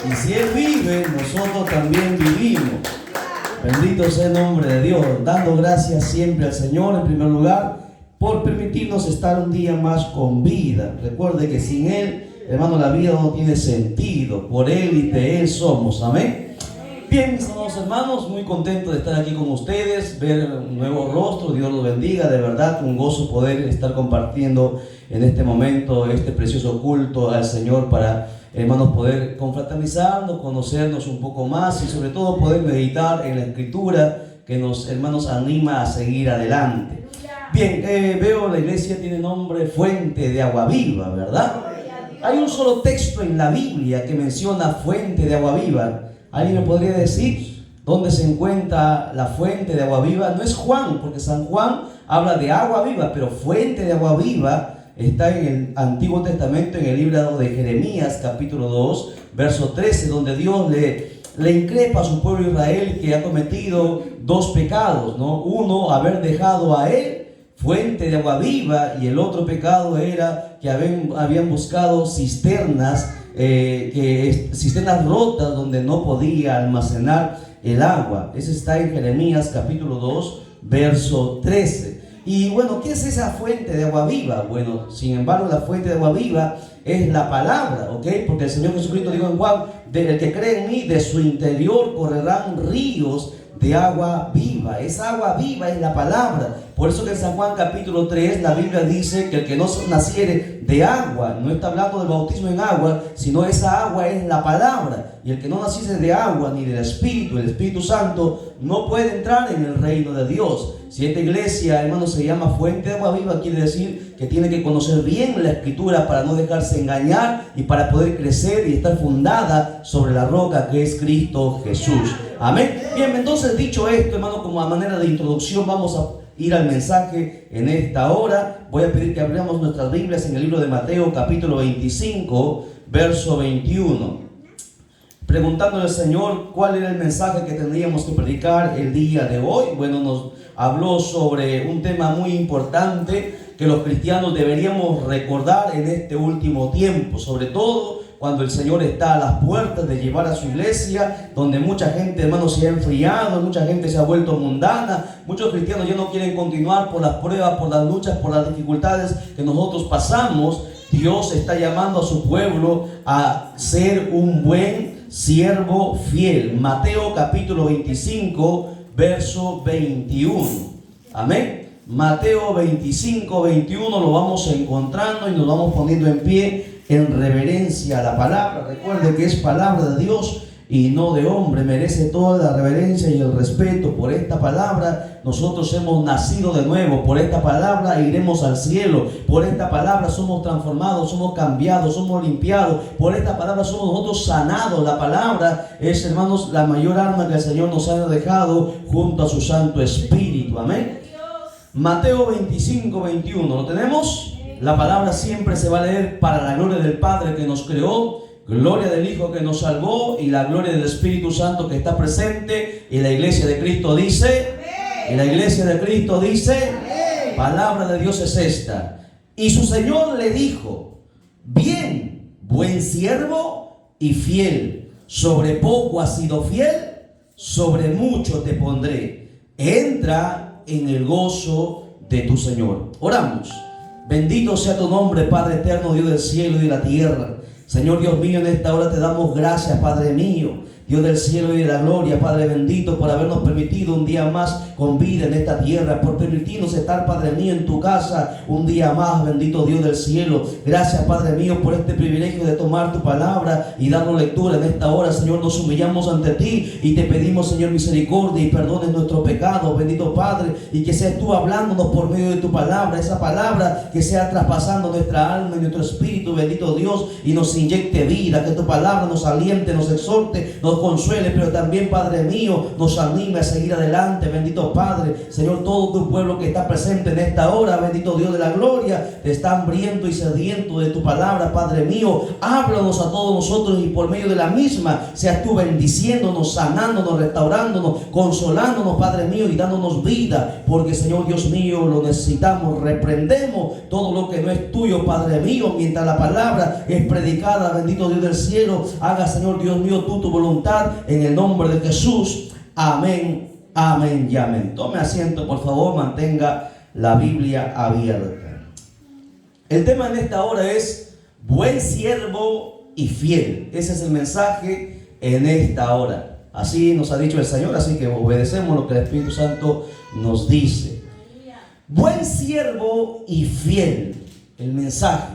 Y si Él vive, nosotros también vivimos. Bendito sea el nombre de Dios, dando gracias siempre al Señor en primer lugar por permitirnos estar un día más con vida. Recuerde que sin Él, hermano, la vida no tiene sentido. Por Él y de Él somos. Amén. Bien, mis amados hermanos, muy contento de estar aquí con ustedes, ver un nuevo rostro. Dios los bendiga, de verdad, un gozo poder estar compartiendo en este momento este precioso culto al Señor para, hermanos, poder confraternizarnos, conocernos un poco más y sobre todo poder meditar en la Escritura que nos, hermanos, anima a seguir adelante. Bien, veo la iglesia tiene nombre Fuente de Agua Viva, ¿verdad? Hay un solo texto en la Biblia que menciona Fuente de Agua Viva. ¿Alguien me podría decir dónde se encuentra la fuente de agua viva? No es Juan, porque San Juan habla de agua viva, pero fuente de agua viva está en el Antiguo Testamento, en el libro de Jeremías, capítulo 2, verso 13, donde Dios le increpa a su pueblo Israel que ha cometido dos pecados, ¿no? Uno, haber dejado a Él, fuente de agua viva, y el otro pecado era que habían buscado cisternas, cisternas rotas donde no podía almacenar el agua. Eso está en Jeremías capítulo 2, verso 13. Y bueno, ¿qué es esa fuente de agua viva? Bueno, sin embargo, la fuente de agua viva es la palabra, ¿ok? Porque el Señor Jesucristo dijo en Juan, el que cree en mí, de su interior correrán ríos de agua viva. Esa agua viva es la palabra. Por eso que en San Juan capítulo 3 la Biblia dice que el que no naciere de agua, no está hablando del bautismo en agua, sino esa agua es la palabra. Y el que no naciese de agua ni del Espíritu, el Espíritu Santo, no puede entrar en el reino de Dios. Si esta iglesia, hermano, se llama Fuente de Agua Viva, quiere decir que tiene que conocer bien la Escritura para no dejarse engañar y para poder crecer y estar fundada sobre la roca que es Cristo Jesús. Amén. Bien, entonces dicho esto, hermano, como a manera de introducción, vamos a ir al mensaje en esta hora. Voy a pedir que abramos nuestras Biblias en el libro de Mateo, capítulo 25, verso 21. Preguntándole al Señor cuál era el mensaje que tendríamos que predicar el día de hoy. Bueno, nos habló sobre un tema muy importante que los cristianos deberíamos recordar en este último tiempo, sobre todo cuando el Señor está a las puertas de llevar a su iglesia, donde mucha gente, hermanos, se ha enfriado, mucha gente se ha vuelto mundana, muchos cristianos ya no quieren continuar por las pruebas, por las luchas, por las dificultades que nosotros pasamos. Dios está llamando a su pueblo a ser un buen siervo fiel. Mateo capítulo 25, verso 21. Amén. Mateo 25, 21 lo vamos encontrando y nos vamos poniendo en pie en reverencia a la palabra. Recuerde que es palabra de Dios y no de hombre. Merece toda la reverencia y el respeto. Por esta palabra nosotros hemos nacido de nuevo. Por esta palabra iremos al cielo. Por esta palabra somos transformados, somos cambiados, somos limpiados. Por esta palabra somos nosotros sanados. La palabra es, hermanos, la mayor arma que el Señor nos ha dejado junto a su Santo Espíritu. Amén. Mateo 25, 21. ¿Lo tenemos? La palabra siempre se va a leer para la gloria del Padre que nos creó, gloria del Hijo que nos salvó y la gloria del Espíritu Santo que está presente. Y la iglesia de Cristo dice, y la iglesia de Cristo dice, palabra de Dios es esta. Y su Señor le dijo, bien, buen siervo y fiel, sobre poco has sido fiel, sobre mucho te pondré. Entra en el gozo de tu Señor. Oramos. Bendito sea tu nombre, Padre eterno, Dios del cielo y de la tierra. Señor Dios mío, en esta hora te damos gracias, Padre mío, Dios del cielo y de la gloria, Padre bendito, por habernos permitido un día más con vida en esta tierra, por permitirnos estar, Padre mío, en tu casa un día más, bendito Dios del cielo. Gracias, Padre mío, por este privilegio de tomar tu palabra y darnos lectura en esta hora. Señor, nos humillamos ante ti y te pedimos, Señor, misericordia y perdones nuestros pecados, bendito Padre, y que seas tú hablándonos por medio de tu palabra, esa palabra que sea traspasando nuestra alma y nuestro espíritu, bendito Dios, y nos inyecte vida, que tu palabra nos aliente, nos exhorte, nos nos consuele, pero también, Padre mío, nos anime a seguir adelante. Bendito Padre, Señor, todo tu pueblo que está presente en esta hora, bendito Dios de la gloria, te está hambriento y sediento de tu palabra, Padre mío. Háblanos a todos nosotros y por medio de la misma seas tú bendiciéndonos, sanándonos, restaurándonos, consolándonos, Padre mío, y dándonos vida, porque, Señor Dios mío, lo necesitamos. Reprendemos todo lo que no es tuyo, Padre mío, mientras la palabra es predicada. Bendito Dios del cielo, haga, Señor Dios mío, tú tu voluntad en el nombre de Jesús. Amén, amén y amén. Tome asiento, por favor, mantenga la Biblia abierta. El tema en esta hora es buen siervo y fiel. Ese es el mensaje en esta hora. Así nos ha dicho el Señor, así que obedecemos lo que el Espíritu Santo nos dice. Buen siervo y fiel, el mensaje.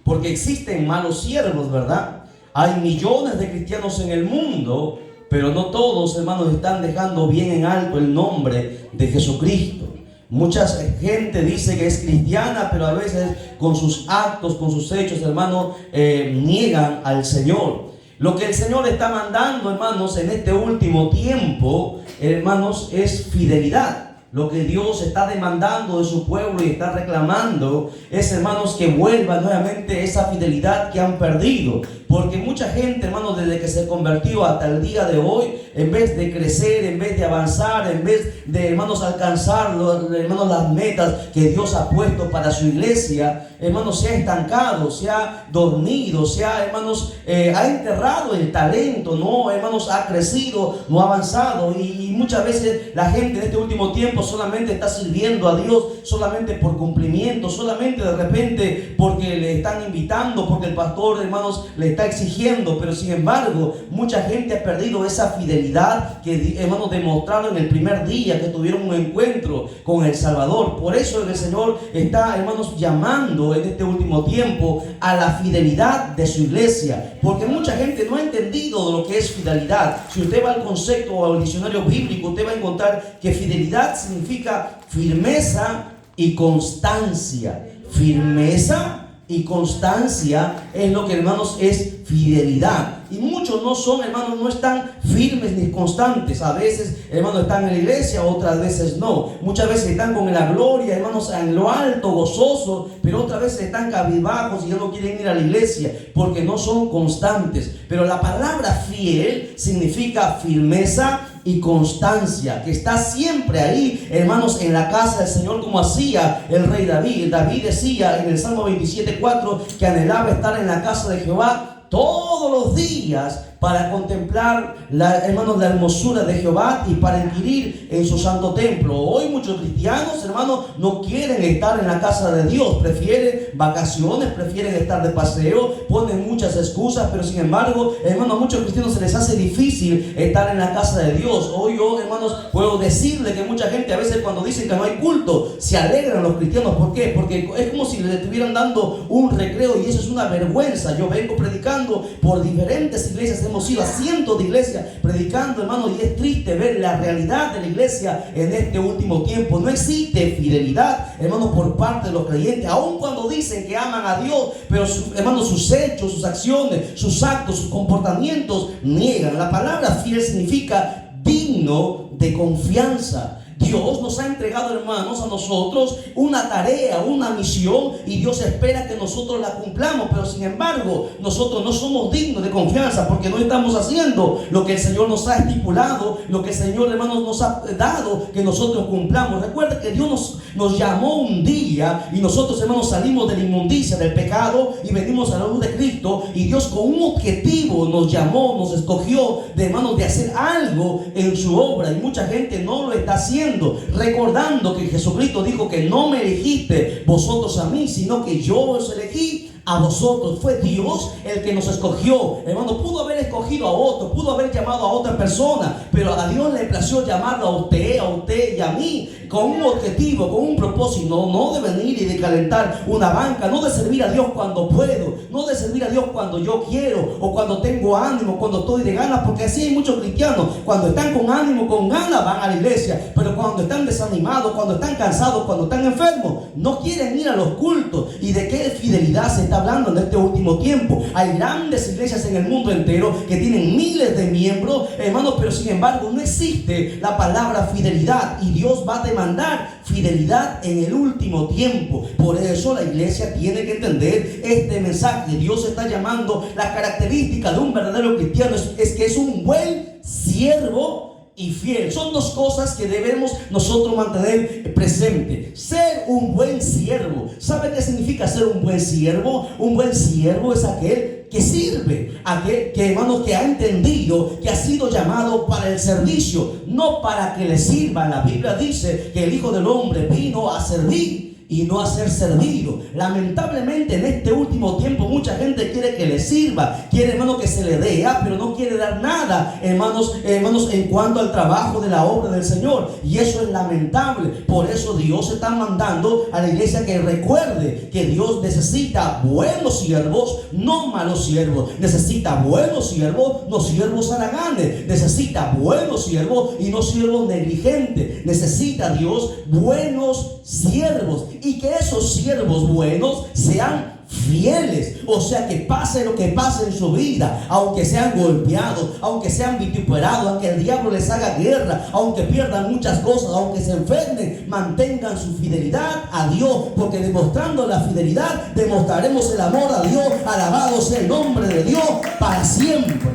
Porque existen malos siervos, ¿verdad? Hay millones de cristianos en el mundo, pero no todos, hermanos, están dejando bien en alto el nombre de Jesucristo. Mucha gente dice que es cristiana, pero a veces con sus actos, con sus hechos, hermanos, niegan al Señor. Lo que el Señor está mandando, hermanos, en este último tiempo, hermanos, es fidelidad. Lo que Dios está demandando de su pueblo y está reclamando es, hermanos, que vuelva nuevamente esa fidelidad que han perdido. Porque mucha gente, hermanos, desde que se convirtió hasta el día de hoy, en vez de crecer, en vez de avanzar, en vez de, hermanos, alcanzar, hermanos, las metas que Dios ha puesto para su iglesia, hermanos, se ha estancado, se ha dormido, se ha, hermanos, ha enterrado el talento, no, hermanos, ha crecido, no ha avanzado. Y muchas veces la gente en este último tiempo solamente está sirviendo a Dios solamente por cumplimiento, solamente de repente porque le están invitando, porque el pastor, hermanos, le está exigiendo. Pero sin embargo, mucha gente ha perdido esa fidelidad que, hermanos, demostraron el primer día que tuvieron un encuentro con el Salvador. Por eso el Señor está, hermanos, llamando en este último tiempo a la fidelidad de su iglesia, porque mucha gente no ha entendido lo que es fidelidad. Si usted va al concepto o al diccionario bíblico, usted va a encontrar que fidelidad significa firmeza y constancia. Firmeza y constancia es lo que, hermanos, es fidelidad. Y muchos no son, hermanos, no están firmes ni constantes. A veces, hermanos, están en la iglesia, otras veces no. Muchas veces están con la gloria, hermanos, en lo alto, gozosos, pero otras veces están cabizbajos y ya no quieren ir a la iglesia porque no son constantes. Pero la palabra fiel significa firmeza y constancia, que está siempre ahí, hermanos, en la casa del Señor, como hacía el rey David. David decía en el Salmo 27:4 que anhelaba estar en la casa de Jehová todos los días para contemplar, hermanos, la hermosura de Jehová y para inquirir en su santo templo. Hoy muchos cristianos, hermanos, no quieren estar en la casa de Dios, prefieren vacaciones, prefieren estar de paseo, ponen muchas excusas, pero sin embargo, hermanos, a muchos cristianos se les hace difícil estar en la casa de Dios. Hoy yo, hermanos, puedo decirle que mucha gente a veces cuando dicen que no hay culto, se alegran los cristianos. ¿Por qué? Porque es como si les estuvieran dando un recreo y eso es una vergüenza. Yo vengo predicando por diferentes iglesias, hemos ido a cientos de iglesias predicando, hermanos, y es triste ver la realidad de la iglesia en este último tiempo. No existe fidelidad, hermanos, por parte de los creyentes, aun cuando dicen que aman a Dios, pero hermanos, sus hechos, sus acciones, sus actos, sus comportamientos niegan. La palabra fiel significa digno de confianza. Dios nos ha entregado, hermanos, a nosotros una tarea, una misión, y Dios espera que nosotros la cumplamos. Pero sin embargo, nosotros no somos dignos de confianza porque no estamos haciendo lo que el Señor nos ha estipulado, lo que el Señor, hermanos, nos ha dado que nosotros cumplamos. Recuerda que Dios nos llamó un día y nosotros, hermanos, salimos de la inmundicia, del pecado, y venimos a la luz de Cristo. Y Dios con un objetivo nos llamó, nos escogió, de, hermanos, de hacer algo en su obra, y mucha gente no lo está haciendo, recordando que Jesucristo dijo que no me elegiste vosotros a mí, sino que yo os elegí a vosotros. Fue Dios el que nos escogió, hermano. Pudo haber escogido a otro, pudo haber llamado a otra persona, pero a Dios le plació llamarlo a usted y a mí. con un objetivo, con un propósito, no de venir y de calentar una banca, no de servir a Dios cuando puedo, no de servir a Dios cuando yo quiero o cuando tengo ánimo, cuando estoy de ganas, porque así hay muchos cristianos, cuando están con ánimo, con ganas van a la iglesia, pero cuando están desanimados, cuando están cansados, cuando están enfermos, no quieren ir a los cultos. ¿Y de qué fidelidad se está hablando en este último tiempo? Hay grandes iglesias en el mundo entero que tienen miles de miembros, hermanos, pero sin embargo no existe la palabra fidelidad, y Dios va a demandar fidelidad en el último tiempo. Por eso la iglesia tiene que entender este mensaje. Dios está llamando, la característica de un verdadero cristiano es que es un buen siervo y fiel. Son dos cosas que debemos nosotros mantener presente. Ser un buen siervo. ¿Sabe qué significa ser un buen siervo? Un buen siervo es aquel que sirve, aquel que, hermanos, que ha entendido que ha sido llamado para el servicio, no para que le sirvan. La Biblia dice que el Hijo del Hombre vino a servir y no a ser servido. Lamentablemente en este último tiempo mucha gente quiere que le sirva, quiere, hermano, que se le dé, pero no quiere dar nada, hermanos, en cuanto al trabajo de la obra del Señor, y eso es lamentable. Por eso Dios está mandando a la iglesia que recuerde que Dios necesita buenos siervos, no malos siervos. Necesita buenos siervos, no siervos haraganes. Necesita buenos siervos y no siervos negligentes. Necesita Dios buenos siervos, y que esos siervos buenos sean fieles. O sea, que pase lo que pase en su vida, aunque sean golpeados, aunque sean vituperados, aunque el diablo les haga guerra, aunque pierdan muchas cosas, aunque se enfermen, mantengan su fidelidad a Dios, porque demostrando la fidelidad demostraremos el amor a Dios. Alabado sea el nombre de Dios para siempre.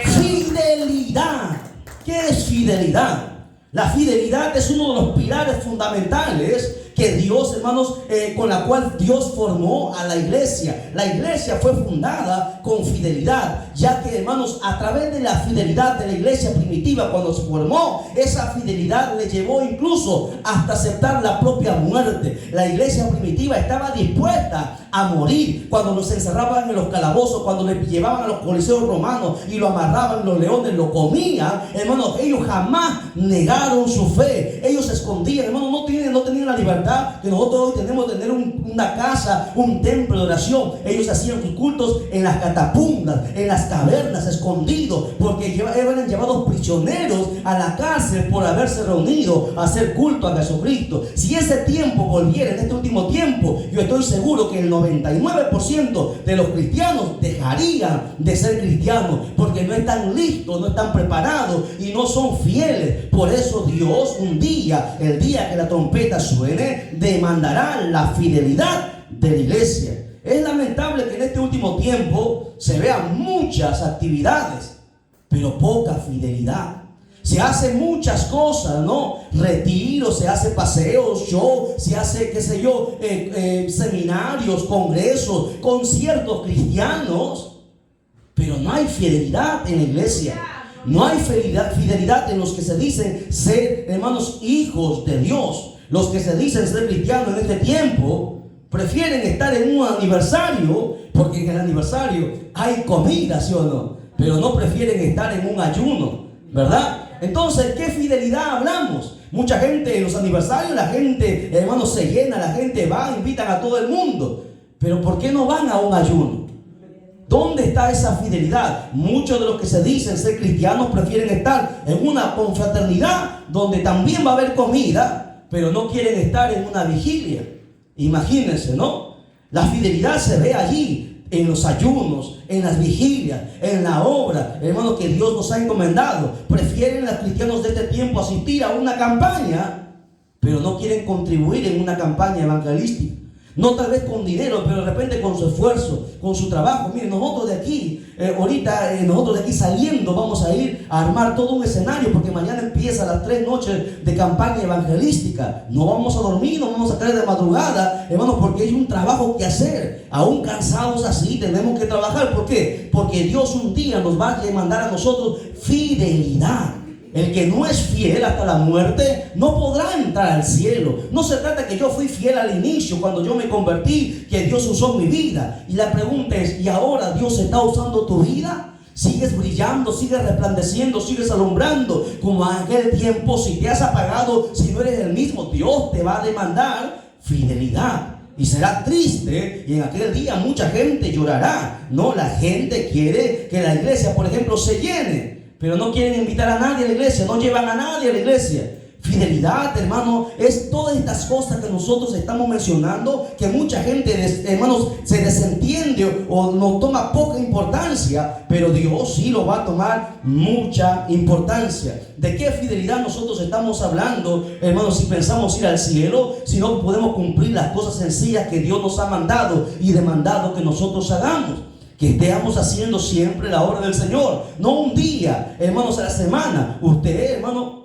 Fidelidad. ¿Qué es fidelidad? La fidelidad es uno de los pilares fundamentales que Dios, hermanos, con la cual Dios formó a la iglesia. La iglesia fue fundada con fidelidad, ya que, hermanos, a través de la fidelidad de la iglesia primitiva, cuando se formó, esa fidelidad le llevó incluso hasta aceptar la propia muerte. La iglesia primitiva estaba dispuesta a morir cuando los encerraban en los calabozos, cuando le llevaban a los coliseos romanos y lo amarraban, los leones lo comían. Hermanos, ellos jamás negaron su fe, ellos se escondían, hermanos, no tenían la libertad que nosotros hoy tenemos de tener una casa, un templo de oración. Ellos hacían sus cultos en las catacumbas, en las cavernas, escondidos, porque eran llevados prisioneros a la cárcel por haberse reunido a hacer culto a Jesucristo. Si ese tiempo volviera en este último tiempo, yo estoy seguro que el 99% de los cristianos dejarían de ser cristianos, porque no están listos, no están preparados y no son fieles. Por eso Dios un día, el día que la trompeta suene, demandará la fidelidad de la iglesia. Es lamentable que en este último tiempo se vean muchas actividades, pero poca fidelidad. Se hacen muchas cosas, ¿no? Retiros, se hace paseos, show, se hace, qué sé yo, seminarios, congresos, conciertos cristianos, pero no hay fidelidad en la iglesia. No hay fidelidad en los que se dicen ser, hermanos, hijos de Dios. Los que se dicen ser cristianos en este tiempo prefieren estar en un aniversario, porque en el aniversario hay comida, ¿sí o no? Pero no prefieren estar en un ayuno, ¿verdad? Entonces, ¿qué fidelidad hablamos? Mucha gente en los aniversarios, la gente, hermanos, se llena, la gente va, invitan a todo el mundo. Pero ¿por qué no van a un ayuno? ¿Dónde está esa fidelidad? Muchos de los que se dicen ser cristianos prefieren estar en una confraternidad donde también va a haber comida, pero no quieren estar en una vigilia. Imagínense, ¿no? La fidelidad se ve allí, en los ayunos, en las vigilias, en la obra, hermanos, que Dios nos ha encomendado. Prefieren los cristianos de este tiempo asistir a una campaña, pero no quieren contribuir en una campaña evangelística. No tal vez con dinero, pero de repente con su esfuerzo, con su trabajo. Miren, nosotros de aquí, nosotros de aquí saliendo vamos a ir a armar todo un escenario, porque mañana empieza las 3 noches de campaña evangelística. No vamos a dormir, no vamos a caer de madrugada, hermanos, porque hay un trabajo que hacer. Aún cansados así, tenemos que trabajar. ¿Por qué? Porque Dios un día nos va a demandar a nosotros fidelidad. El que no es fiel hasta la muerte no podrá entrar al cielo. No se trata que yo fui fiel al inicio, cuando yo me convertí, que Dios usó mi vida. Y la pregunta es, ¿y ahora Dios está usando tu vida? Sigues brillando, sigues resplandeciendo, sigues alumbrando como en aquel tiempo. Si te has apagado, si no eres el mismo, Dios te va a demandar fidelidad. Y será triste, y en aquel día mucha gente llorará. No, la gente quiere que la iglesia, por ejemplo, se llene, pero no quieren invitar a nadie a la iglesia, no llevan a nadie a la iglesia. Fidelidad, hermano, es todas estas cosas que nosotros estamos mencionando, que mucha gente, hermanos, se desentiende o no toma poca importancia, pero Dios sí lo va a tomar mucha importancia. ¿De qué fidelidad nosotros estamos hablando, hermanos, si pensamos ir al cielo, si no podemos cumplir las cosas sencillas que Dios nos ha mandado y demandado que nosotros hagamos? Que estemos haciendo siempre la obra del Señor, no un día, hermanos, a la semana. Usted, hermano,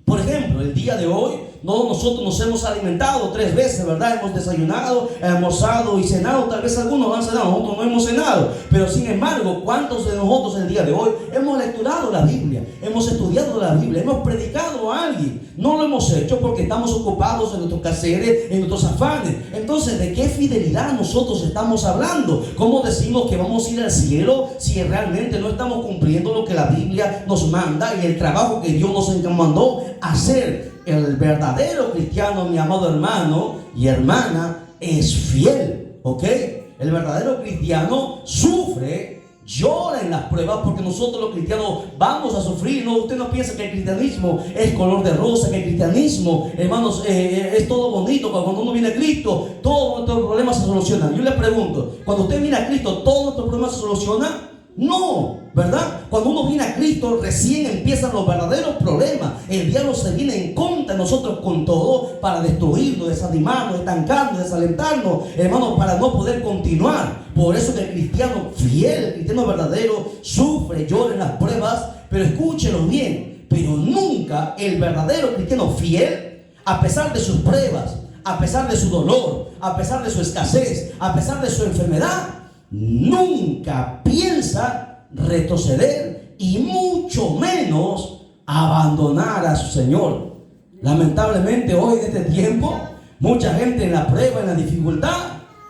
por ejemplo, el día de hoy, nosotros nos hemos alimentado 3 veces, ¿verdad? Hemos desayunado, almorzado y cenado. Tal vez algunos han cenado, nosotros no hemos cenado. Pero sin embargo, ¿cuántos de nosotros el día de hoy hemos lecturado la Biblia? Hemos estudiado la Biblia, hemos predicado a alguien. No lo hemos hecho porque estamos ocupados en nuestros quehaceres, en nuestros afanes. Entonces, ¿de qué fidelidad nosotros estamos hablando? ¿Cómo decimos que vamos a ir al cielo si realmente no estamos cumpliendo lo que la Biblia nos manda y el trabajo que Dios nos encomendó hacer? El verdadero cristiano, mi amado hermano y hermana, es fiel, ¿ok? El verdadero cristiano sufre, llora en las pruebas, porque nosotros los cristianos vamos a sufrir. No, usted no piensa que el cristianismo es color de rosa, que el cristianismo, hermanos, es todo bonito. Cuando uno viene a Cristo, todos nuestros problemas se solucionan. Yo le pregunto, cuando usted viene a Cristo, ¿todos nuestros problemas se solucionan? No, ¿verdad? Cuando uno viene a Cristo, recién empiezan los verdaderos problemas. El diablo se viene en contra de nosotros con todo para destruirnos, desanimarnos, estancarnos, desalentarnos, hermanos, para no poder continuar. Por eso que el cristiano fiel, el cristiano verdadero, sufre, llora en las pruebas. Pero escúchelo bien, pero nunca el verdadero cristiano fiel, a pesar de sus pruebas, a pesar de su dolor, a pesar de su escasez, a pesar de su enfermedad, nunca piensa retroceder y mucho menos abandonar a su Señor. Lamentablemente hoy en este tiempo, mucha gente en la prueba, en la dificultad,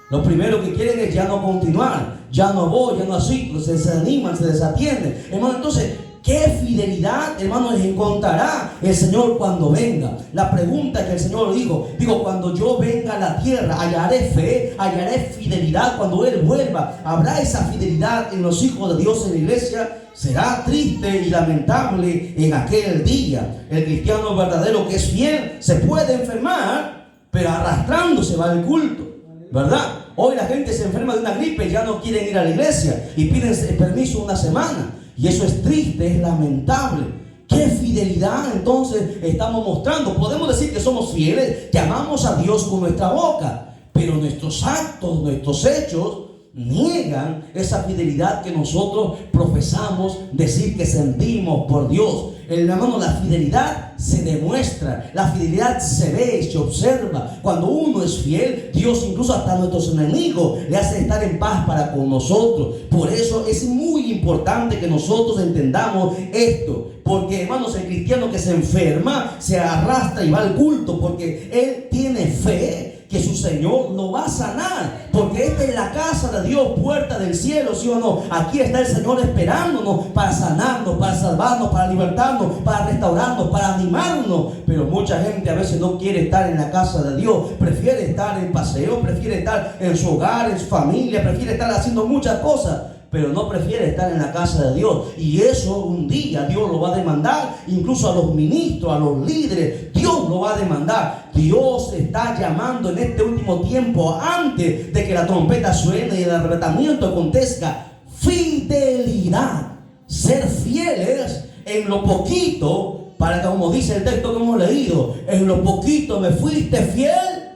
lo primero que quieren es ya no continuar, ya no voy, ya no asisto, se desaniman, se desatienden. Hermano, entonces, ¿qué fidelidad, hermanos, encontrará el Señor cuando venga? La pregunta que el Señor dijo, cuando yo venga a la tierra, hallaré fe, hallaré fidelidad cuando Él vuelva. ¿Habrá esa fidelidad en los hijos de Dios en la iglesia? Será triste y lamentable en aquel día. El cristiano verdadero que es fiel se puede enfermar, pero arrastrándose va al culto, ¿verdad? Hoy la gente se enferma de una gripe y ya no quieren ir a la iglesia y piden permiso una semana. Y eso es triste, es lamentable. ¿Qué fidelidad entonces estamos mostrando? Podemos decir que somos fieles, que amamos a Dios con nuestra boca, pero nuestros actos, nuestros hechos niegan esa fidelidad que nosotros profesamos decir que sentimos por Dios. Hermano, la fidelidad se demuestra, la fidelidad se ve, se observa. Cuando uno es fiel, Dios incluso hasta a nuestros enemigos le hace estar en paz para con nosotros. Por eso es muy importante que nosotros entendamos esto, porque, hermanos, el cristiano que se enferma se arrastra y va al culto porque él tiene fe que su Señor lo va a sanar, porque esta es la casa de Dios, puerta del cielo, ¿sí o no? Aquí está el Señor esperándonos para sanarnos, para salvarnos, para libertarnos, para restaurarnos, para animarnos. Pero mucha gente a veces no quiere estar en la casa de Dios, prefiere estar en paseo, prefiere estar en su hogar, en su familia, prefiere estar haciendo muchas cosas, pero no prefiere estar en la casa de Dios. Y eso un día Dios lo va a demandar, incluso a los ministros, a los líderes. Dios lo va a demandar. Dios está llamando en este último tiempo, antes de que la trompeta suene y el arrebatamiento acontezca, fidelidad. Ser fieles en lo poquito, para que, como dice el texto que hemos leído, en lo poquito me fuiste fiel,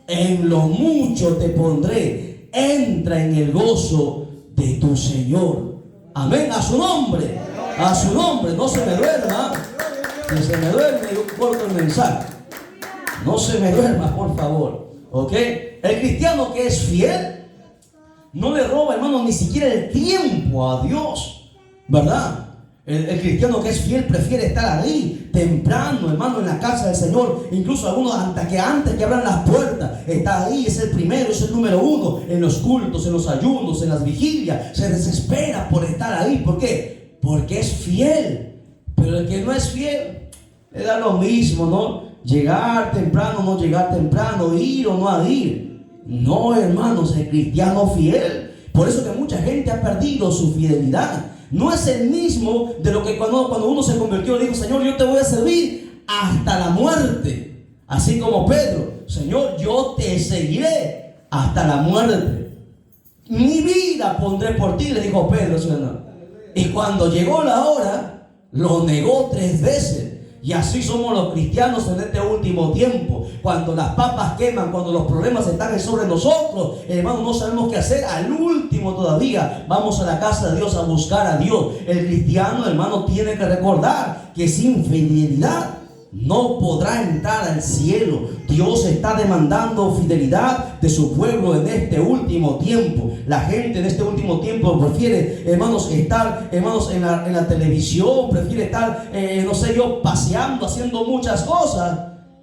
en lo mucho te pondré. Entra en el gozo de tu Señor. Amén, a su nombre, a su nombre. No se me duerma. Si se me duerme, yo corto el mensaje. No se me duerma, por favor. ¿Ok? El cristiano que es fiel no le roba, hermano, ni siquiera el tiempo a Dios, ¿verdad? El cristiano que es fiel prefiere estar ahí temprano, hermano, en la casa del Señor. Incluso algunos antes que abran las puertas, está ahí, es el primero, es el número uno en los cultos, en los ayunos, en las vigilias. Se desespera por estar ahí. ¿Por qué? Porque es fiel. Pero el que no es fiel, le da lo mismo, ¿no? Llegar temprano, no llegar temprano, ir o no ir. No, hermanos, el cristiano fiel. Por eso que mucha gente ha perdido su fidelidad. No es el mismo de lo que cuando uno se convirtió, dijo: Señor, yo te voy a servir hasta la muerte. Así como Pedro: Señor, yo te seguiré hasta la muerte. Mi vida pondré por ti, le dijo Pedro, ¿sí o no? Y cuando llegó la hora, lo negó 3 veces. Y así somos los cristianos en este último tiempo. Cuando las papas queman, cuando los problemas están sobre nosotros, hermano, no sabemos qué hacer. Al último todavía vamos a la casa de Dios a buscar a Dios. El cristiano, hermano, tiene que recordar que sin fidelidad no podrá entrar al cielo. Dios está demandando fidelidad de su pueblo en este último tiempo. La gente en este último tiempo prefiere, hermanos, estar, hermanos, en la televisión, prefiere estar, no sé yo, paseando, haciendo muchas cosas,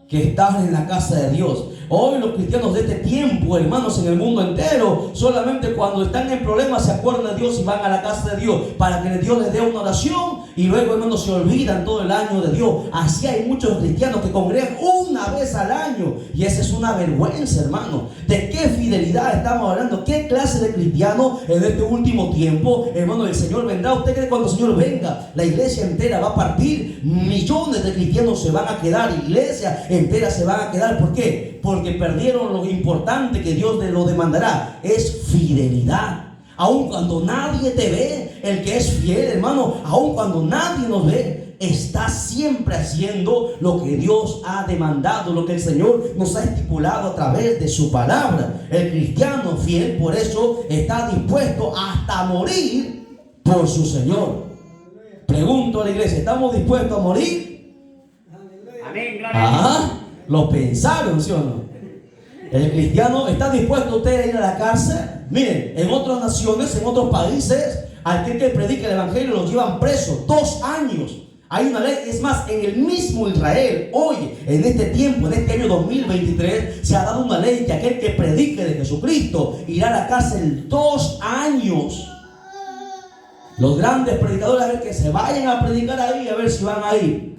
que estar en la casa de Dios. Hoy los cristianos de este tiempo, hermanos, en el mundo entero, solamente cuando están en problemas se acuerdan de Dios y van a la casa de Dios para que Dios les dé una oración, y luego, hermanos, se olvidan todo el año de Dios. Así hay muchos cristianos que congregan una vez al año, y esa es una vergüenza, hermano. ¿De qué fidelidad estamos hablando? ¿Qué clase de cristiano en este último tiempo? Hermano, el Señor vendrá. ¿Usted cree que cuando el Señor venga la iglesia entera va a partir? Millones de cristianos se van a quedar, iglesias enteras se van a quedar. ¿Por qué? Porque perdieron lo importante que Dios lo demandará: es fidelidad. Aun cuando nadie te ve, el que es fiel, hermano, aun cuando nadie nos ve, está siempre haciendo lo que Dios ha demandado, lo que el Señor nos ha estipulado a través de su palabra. El cristiano fiel, por eso, está dispuesto hasta morir por su Señor. Pregunto a la iglesia: ¿estamos dispuestos a morir? Amén, ¿Lo pensaron, sí o no? El cristiano está dispuesto usted a ir a la cárcel. Miren, en otras naciones, en otros países, aquel que predica el evangelio lo llevan preso 2 años. Hay una ley, es más, en el mismo Israel, hoy, en este tiempo, en este año 2023, se ha dado una ley que aquel que predique de Jesucristo irá a la cárcel 2 años. Los grandes predicadores, a ver, que se vayan a predicar ahí, a ver si van a ir.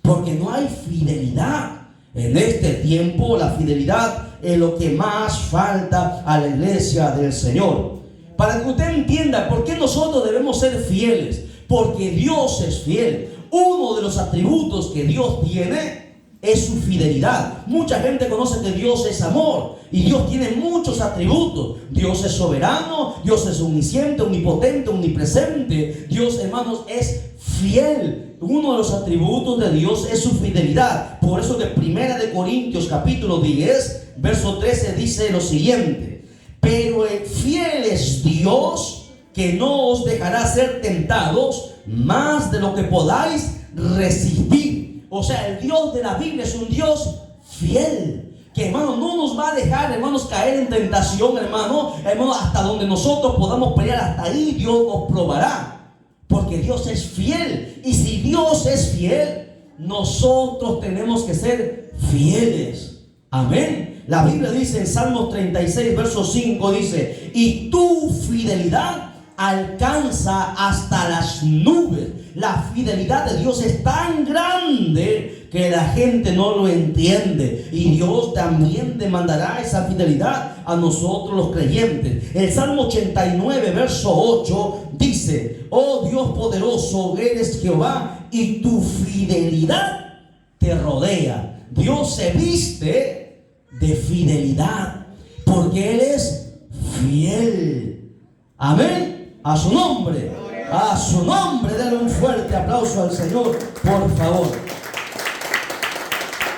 Porque no hay fidelidad. En este tiempo la fidelidad es lo que más falta a la iglesia del Señor. Para que usted entienda por qué nosotros debemos ser fieles. Porque Dios es fiel. Uno de los atributos que Dios tiene es su fidelidad. Mucha gente conoce que Dios es amor, y Dios tiene muchos atributos. Dios es soberano, Dios es omnisciente, omnipotente, omnipresente. Dios, hermanos, es fiel. Uno de los atributos de Dios es su fidelidad. Por eso que 1 Corintios capítulo 10 verso 13 dice lo siguiente: pero el fiel es Dios, que no os dejará ser tentados más de lo que podáis resistir. O sea, el Dios de la Biblia es un Dios fiel, que, hermano, no nos va a dejar, hermanos, caer en tentación, hermano, hasta donde nosotros podamos pelear. Hasta ahí Dios nos probará, porque Dios es fiel. Y si Dios es fiel, nosotros tenemos que ser fieles. Amén. La Biblia dice en Salmos 36 verso 5, dice: y tu fidelidad alcanza hasta las nubes. La fidelidad de Dios es tan grande que la gente no lo entiende, y Dios también demandará esa fidelidad a nosotros los creyentes. El Salmo 89 verso 8 dice: oh Dios poderoso, eres Jehová, y tu fidelidad te rodea. Dios se viste de fidelidad porque Él es fiel. Amén. A su nombre, a su nombre, denle un fuerte aplauso al Señor, por favor.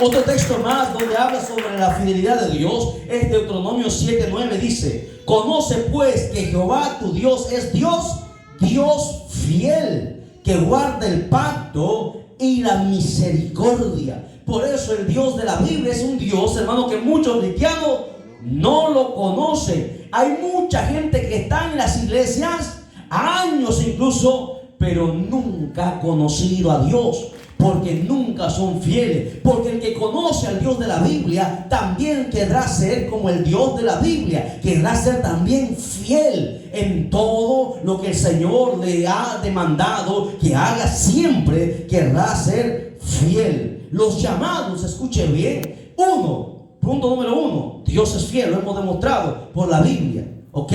Otro texto más donde habla sobre la fidelidad de Dios es Deuteronomio 7:9. Dice: conoce pues que Jehová tu Dios es Dios, Dios fiel, que guarda el pacto y la misericordia. Por eso el Dios de la Biblia es un Dios, hermano, que muchos cristianos no lo conocen. Hay mucha gente que está en las iglesias años incluso, pero nunca ha conocido a Dios, porque nunca son fieles. Porque el que conoce al Dios de la Biblia también querrá ser como el Dios de la Biblia, querrá ser también fiel en todo lo que el Señor le ha demandado que haga. Siempre querrá ser fiel. Los llamados, escuche bien. Punto número 1, Dios es fiel, lo hemos demostrado por la Biblia, ¿ok?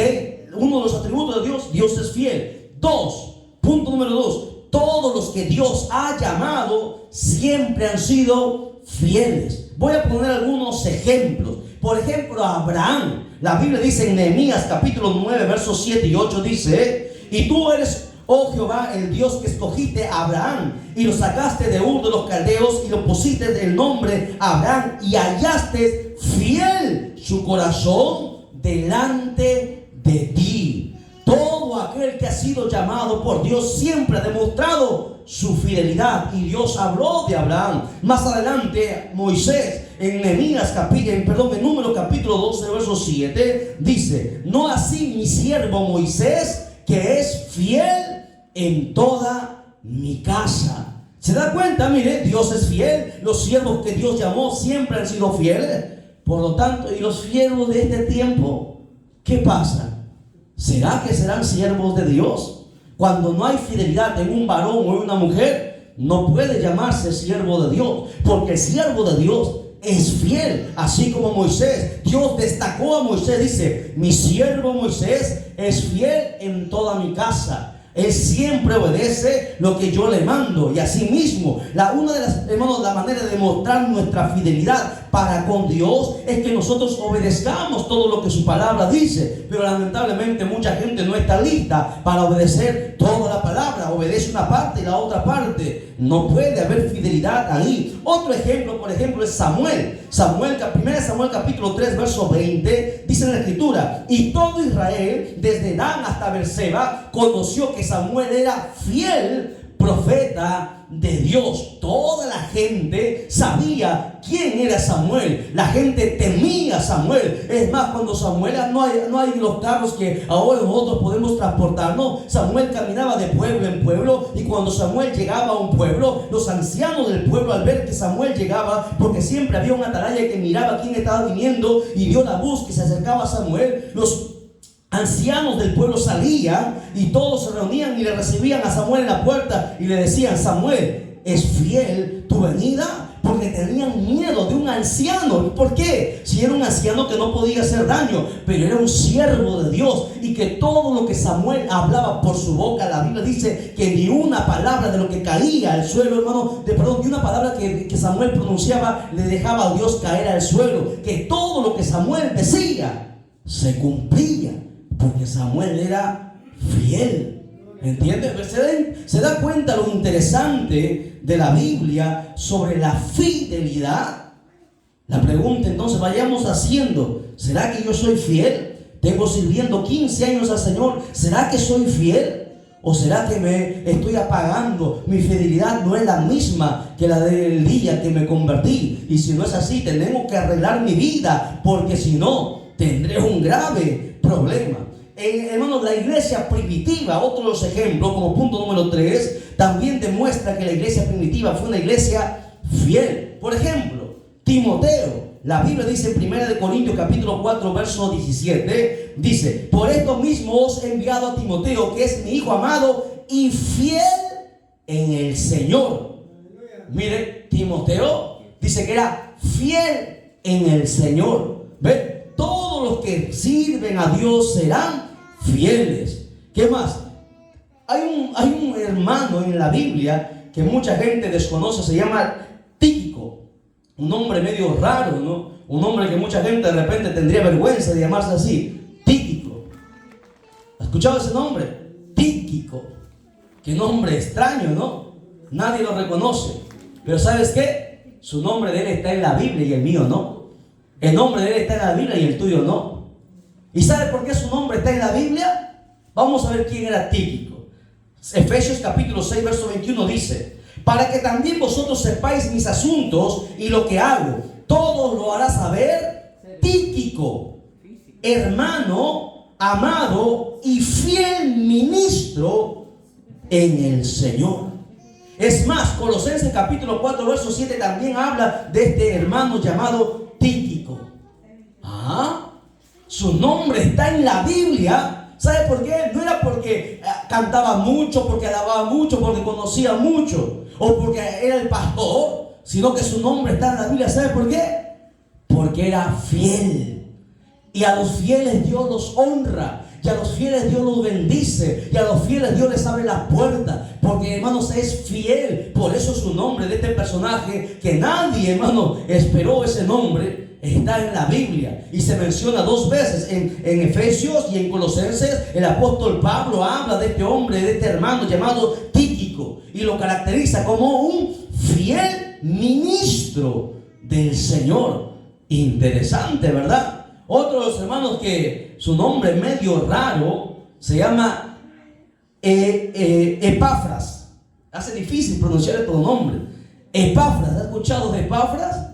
Uno de los atributos de Dios, Dios es fiel. Punto número 2, todos los que Dios ha llamado siempre han sido fieles. Voy a poner algunos ejemplos. Por ejemplo, Abraham. La Biblia dice en Nehemías capítulo 9, versos 7 y 8, dice: y tú eres, oh Jehová, el Dios que escogiste a Abraham y lo sacaste de Ur de los Caldeos y lo pusiste el nombre Abraham y hallaste fiel su corazón delante de ti. Todo aquel que ha sido llamado por Dios siempre ha demostrado su fidelidad, y Dios habló de Abraham. Más adelante, Moisés, en Números capítulo 12, verso 7, dice: no así mi siervo Moisés, que es fiel en toda mi casa. ¿Se da cuenta? Mire, Dios es fiel. Los siervos que Dios llamó siempre han sido fieles. Por lo tanto, ¿y los siervos de este tiempo? ¿Qué pasa? ¿Será que serán siervos de Dios? Cuando no hay fidelidad en un varón o en una mujer, no puede llamarse siervo de Dios, porque el siervo de Dios es fiel. Así como Moisés, Dios destacó a Moisés, dice: mi siervo Moisés es fiel en toda mi casa. Él siempre obedece lo que yo le mando. Y así mismo, la manera de demostrar nuestra fidelidad para con Dios es que nosotros obedezcamos todo lo que su palabra dice. Pero lamentablemente mucha gente no está lista para obedecer toda la palabra. Obedece una parte y la otra parte. No puede haber fidelidad ahí. Otro ejemplo, por ejemplo, es Samuel. 1 Samuel capítulo 3, verso 20, dice en la escritura: y todo Israel, desde Dan hasta Berseba, conoció que Samuel era fiel profeta de Dios. Toda la gente sabía quién era Samuel. La gente temía a Samuel. Es más, cuando Samuel, no hay los carros que ahora nosotros podemos transportarnos. Samuel caminaba de pueblo en pueblo, y cuando Samuel llegaba a un pueblo, los ancianos del pueblo, al ver que Samuel llegaba, porque siempre había un atalaya que miraba quién estaba viniendo y vio la voz que se acercaba a Samuel, los ancianos del pueblo salían y todos se reunían y le recibían a Samuel en la puerta y le decían: Samuel, ¿es fiel tu venida? Porque tenían miedo de un anciano. ¿Por qué? Si era un anciano que no podía hacer daño, pero era un siervo de Dios, y que todo lo que Samuel hablaba por su boca, la Biblia dice que ni una palabra de lo que caía al suelo, ni una palabra que Samuel pronunciaba le dejaba a Dios caer al suelo. Que todo lo que Samuel decía se cumplía, porque Samuel era fiel. ¿Entiende? ¿Se da cuenta lo interesante de la Biblia sobre la fidelidad? La pregunta entonces, vayamos haciendo: ¿será que yo soy fiel? Tengo sirviendo 15 años al Señor. ¿Será que soy fiel? ¿O será que me estoy apagando? Mi fidelidad no es la misma que la del día que me convertí. Y si no es así, tenemos que arreglar mi vida, porque si no, tendré un grave problema. Hermanos, la iglesia primitiva, otro de los ejemplos, como punto número 3, también demuestra que la iglesia primitiva fue una iglesia fiel. Por ejemplo, Timoteo. La Biblia dice en 1 Corintios capítulo 4, verso 17, dice: por esto mismo os he enviado a Timoteo, que es mi hijo amado y fiel en el Señor. Mire, Timoteo dice que era fiel en el Señor. ¿Ve? Todos los que sirven a Dios serán fieles. ¿Qué más? Hay un hermano en la Biblia que mucha gente desconoce, se llama Tíquico. Un nombre medio raro, ¿no? Un nombre que mucha gente de repente tendría vergüenza de llamarse así. Tíquico. ¿Has escuchado ese nombre? Tíquico. Qué nombre extraño, ¿no? Nadie lo reconoce. Pero ¿sabes qué? Su nombre de él está en la Biblia y el mío no. El nombre de él está en la Biblia y el tuyo no. ¿Y sabe por qué su nombre está en la Biblia? Vamos a ver quién era Tíquico. Efesios capítulo 6, verso 21 dice: para que también vosotros sepáis mis asuntos y lo que hago, todo lo hará saber Tíquico, hermano amado y fiel ministro en el Señor. Es más, Colosenses capítulo 4, verso 7 también habla de este hermano llamado Tíquico. Su nombre está en la Biblia. ¿Sabe por qué? No era porque cantaba mucho, porque alababa mucho, porque conocía mucho, o porque era el pastor, sino que su nombre está en la Biblia. ¿Sabe por qué? Porque era fiel. Y a los fieles Dios los honra. Y a los fieles Dios los bendice. Y a los fieles Dios les abre las puertas. Porque, hermanos, es fiel. Por eso su nombre de este personaje, que nadie, hermano, esperó ese nombre, está en la Biblia. Y se menciona 2 veces en Efesios y en Colosenses. El apóstol Pablo habla de este hombre, de este hermano llamado Tíquico. Y lo caracteriza como un fiel ministro del Señor. Interesante, ¿verdad? Otro de los hermanos que su nombre es medio raro se llama Epafras. Hace difícil pronunciar este nombre. Epafras. ¿Has escuchado de Epafras?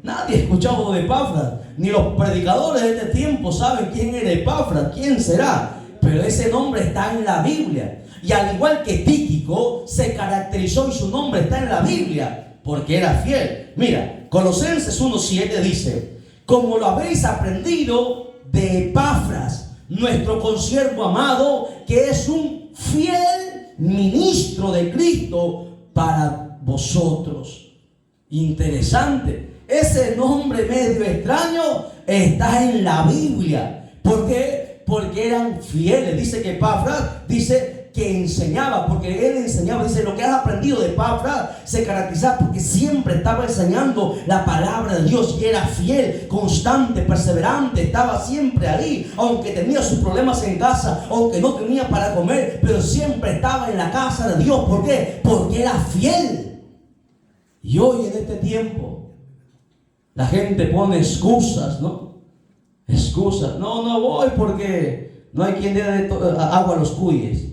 Nadie ha escuchado de Epafras. Ni los predicadores de este tiempo saben quién era Epafras, quién será. Pero ese nombre está en la Biblia. Y al igual que Tíquico, se caracterizó y su nombre está en la Biblia porque era fiel. Mira, Colosenses 1:7 dice: como lo habéis aprendido de Epafras, nuestro consiervo amado, que es un fiel ministro de Cristo para vosotros. Interesante. Ese nombre medio extraño está en la Biblia. ¿Por qué? Porque eran fieles. Dice que Epafras, dice que enseñaba, porque él enseñaba. Dice, lo que has aprendido de Epafras se caracterizaba porque siempre estaba enseñando la palabra de Dios y era fiel, constante, perseverante, estaba siempre ahí, aunque tenía sus problemas en casa, aunque no tenía para comer, pero siempre estaba en la casa de Dios. ¿Por qué? Porque era fiel. Y hoy en este tiempo la gente pone excusas, ¿no? Excusas. No voy porque no hay quien dé agua a los cuyes.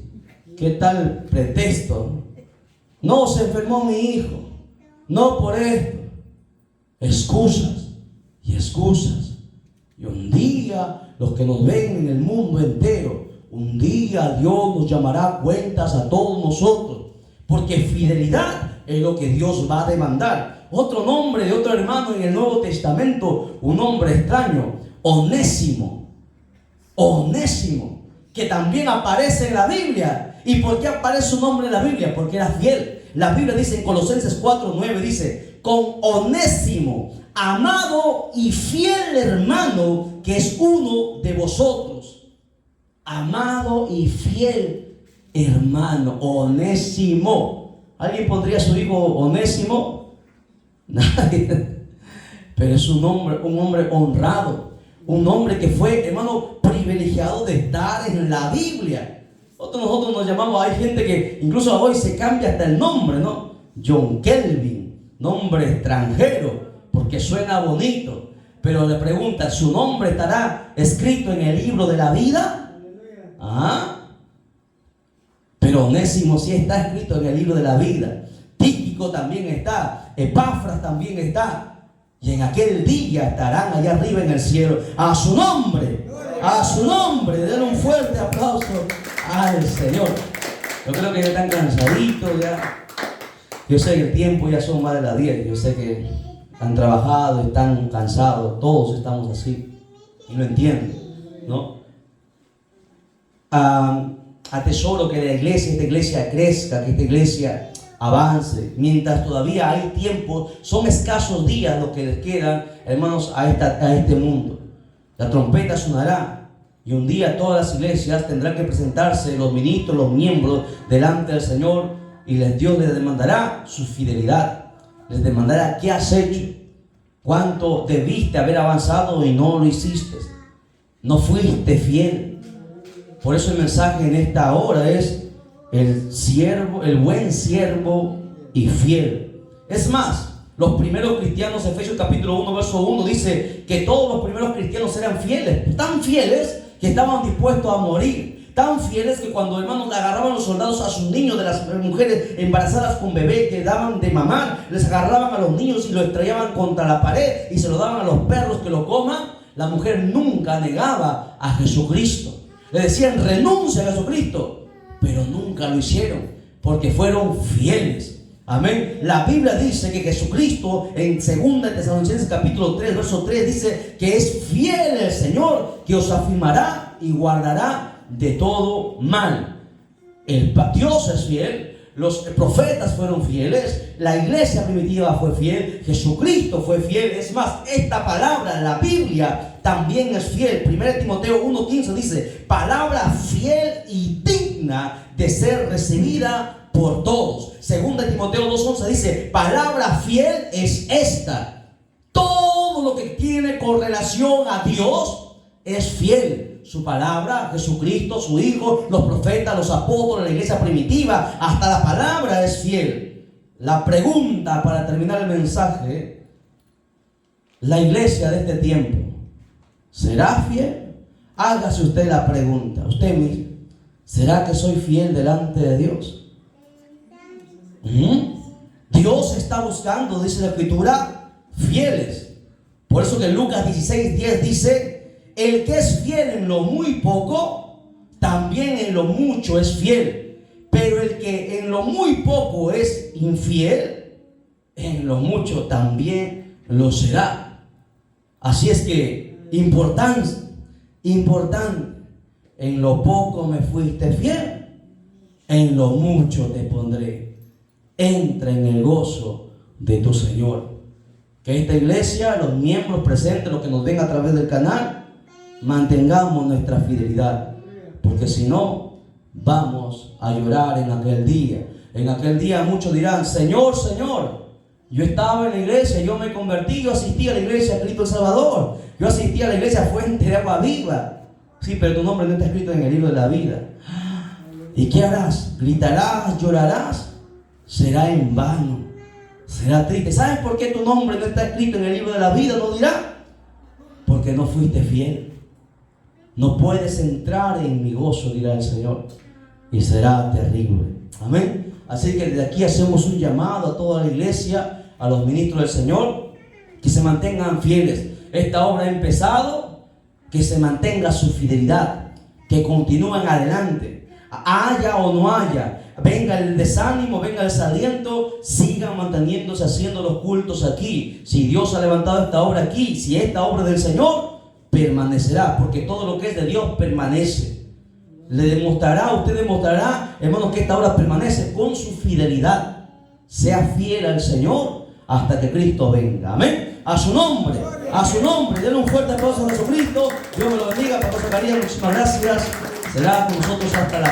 ¿Qué tal pretexto? No, se enfermó mi hijo. No por esto. Excusas y excusas. Y un día, los que nos ven en el mundo entero, un día Dios nos llamará cuentas a todos nosotros. Porque fidelidad es lo que Dios va a demandar. Otro nombre de otro hermano en el Nuevo Testamento, un nombre extraño, Onésimo. Onésimo, que también aparece en la Biblia. ¿Y por qué aparece su nombre en la Biblia? Porque era fiel. La Biblia dice en Colosenses 4:9, dice: con Onésimo, amado y fiel hermano, que es uno de vosotros. Amado y fiel hermano, Onésimo. ¿Alguien pondría a su hijo Onésimo? Nadie. Pero es un hombre honrado, un hombre que fue, hermano, privilegiado de estar en la Biblia. Nosotros nos llamamos, hay gente que incluso hoy se cambia hasta el nombre, ¿no? John Kelvin, nombre extranjero, porque suena bonito. Pero le pregunta, ¿su nombre estará escrito en el libro de la vida? Pero Onésimo sí está escrito en el libro de la vida. Tíquico también está. Epafras también está. Y en aquel día estarán allá arriba en el cielo. A su nombre, denle un fuerte aplauso al Señor. Yo creo que ya están cansaditos ya. Yo sé que el tiempo ya son más de las 10. Yo sé que han trabajado, están cansados. Todos estamos así. Y lo entiendo, ¿no? Atesoro que esta iglesia crezca, que esta iglesia avance. Mientras todavía hay tiempo, son escasos días los que les quedan, hermanos, a este mundo. La trompeta sonará. Y un día todas las iglesias tendrán que presentarse, los ministros, los miembros, delante del Señor. Y Dios les demandará su fidelidad. Les demandará qué has hecho. Cuánto debiste haber avanzado y no lo hiciste. No fuiste fiel. Por eso el mensaje en esta hora es el buen siervo y fiel. Es más, los primeros cristianos, Efesios capítulo 1, verso 1, dice que todos los primeros cristianos eran fieles. Tan fieles que estaban dispuestos a morir. Tan fieles que cuando, hermanos, agarraban los soldados a sus niños de las mujeres embarazadas con bebé que daban de mamar, les agarraban a los niños y los estrellaban contra la pared y se lo daban a los perros que lo coman. La mujer nunca negaba a Jesucristo. Le decían, renuncia a Jesucristo, pero nunca lo hicieron. porque fueron fieles. Amén. La Biblia dice que Jesucristo en 2 Tesalonicenses capítulo 3, verso 3 dice que es fiel el Señor, que os afirmará y guardará de todo mal. Dios es fiel, los profetas fueron fieles, la iglesia primitiva fue fiel, Jesucristo fue fiel. Es más, esta palabra, la Biblia, también es fiel. 1 Timoteo 1:15 dice: palabra fiel y digna de ser recibida por todos. 2 Timoteo 2:11 dice: palabra fiel es esta. Todo lo que tiene correlación a Dios es fiel. Su palabra, Jesucristo, su Hijo, los profetas, los apóstoles, la iglesia primitiva, hasta la palabra es fiel. La pregunta para terminar el mensaje: la iglesia de este tiempo, ¿será fiel? Hágase usted la pregunta, usted mismo: ¿será que soy fiel delante de Dios? Dios está buscando, dice la Escritura, fieles. Por eso que Lucas 16:10 dice: el que es fiel en lo muy poco, también en lo mucho es fiel. Pero el que en lo muy poco es infiel, en lo mucho también lo será. Así es que, importante, en lo poco me fuiste fiel, en lo mucho te pondré. Entra en el gozo de tu Señor. Que esta iglesia, los miembros presentes, los que nos ven a través del canal, mantengamos nuestra fidelidad, porque si no, vamos a llorar en aquel día. En aquel día muchos dirán: Señor, Señor, yo estaba en la iglesia, yo me convertí, yo asistí a la iglesia Cristo el Salvador, yo asistí a la iglesia Fuente de Agua Viva. Sí, pero tu nombre no está escrito en el libro de la vida. ¿Y qué harás? ¿Gritarás? ¿Llorarás? Será en vano, será triste. ¿Sabes por qué tu nombre no está escrito en el libro de la vida? No dirá: porque no fuiste fiel. No puedes entrar en mi gozo, dirá el Señor, y será terrible. Amén. Así que desde aquí hacemos un llamado a toda la iglesia, a los ministros del Señor, que se mantengan fieles. Esta obra ha empezado, que se mantenga su fidelidad, que continúen adelante, haya o no haya, venga el desánimo, venga el desaliento, sigan manteniéndose haciendo los cultos aquí. Si Dios ha levantado esta obra aquí, si esta obra del Señor, permanecerá, porque todo lo que es de Dios permanece. Usted demostrará, hermanos, que esta obra permanece con su fidelidad. Sea fiel al Señor hasta que Cristo venga. Amén. A su nombre, denle un fuerte aplauso a Jesucristo. Dios me lo bendiga. Pastor Zacarías, muchísimas gracias. Será con nosotros hasta la